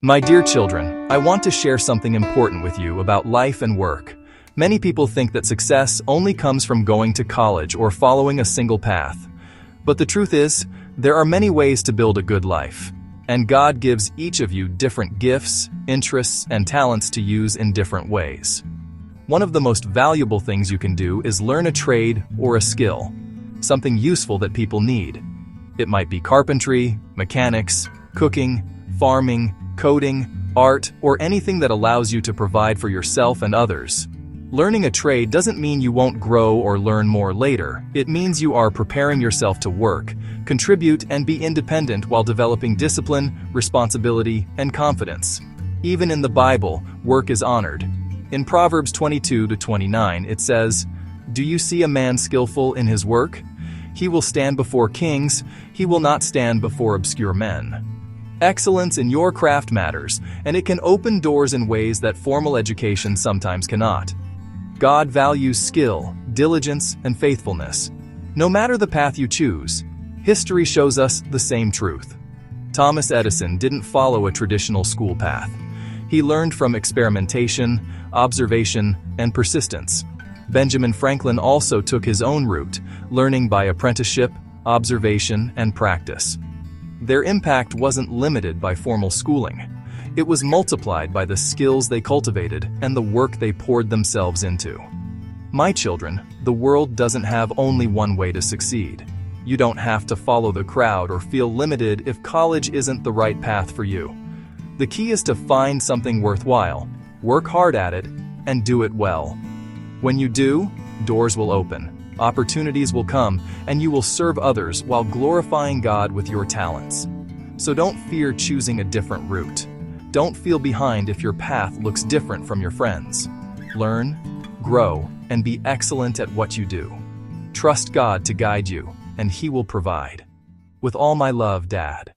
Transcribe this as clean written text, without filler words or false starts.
My dear children, I want to share something important with you about life and work. Many people think that success only comes from going to college or following a single path. But the truth is, there are many ways to build a good life. And God gives each of you different gifts, interests, and talents to use in different ways. One of the most valuable things you can do is learn a trade or a skill, something useful that people need. It might be carpentry, mechanics, cooking, farming, coding, art, or anything that allows you to provide for yourself and others. Learning a trade doesn't mean you won't grow or learn more later. It means you are preparing yourself to work, contribute, and be independent while developing discipline, responsibility, and confidence. Even in the Bible, work is honored. In Proverbs 22-29, it says, "Do you see a man skillful in his work? He will stand before kings, he will not stand before obscure men." Excellence in your craft matters, and it can open doors in ways that formal education sometimes cannot. God values skill, diligence, and faithfulness. No matter the path you choose, history shows us the same truth. Thomas Edison didn't follow a traditional school path. He learned from experimentation, observation, and persistence. Benjamin Franklin also took his own route, learning by apprenticeship, observation, and practice. Their impact wasn't limited by formal schooling. It was multiplied by the skills they cultivated and the work they poured themselves into. My children, the world doesn't have only one way to succeed. You don't have to follow the crowd or feel limited if college isn't the right path for you. The key is to find something worthwhile, work hard at it, and do it well. When you do, doors will open, opportunities will come, and you will serve others while glorifying God with your talents. So don't fear choosing a different route. Don't feel behind if your path looks different from your friends. Learn, grow, and be excellent at what you do. Trust God to guide you, and He will provide. With all my love, Dad.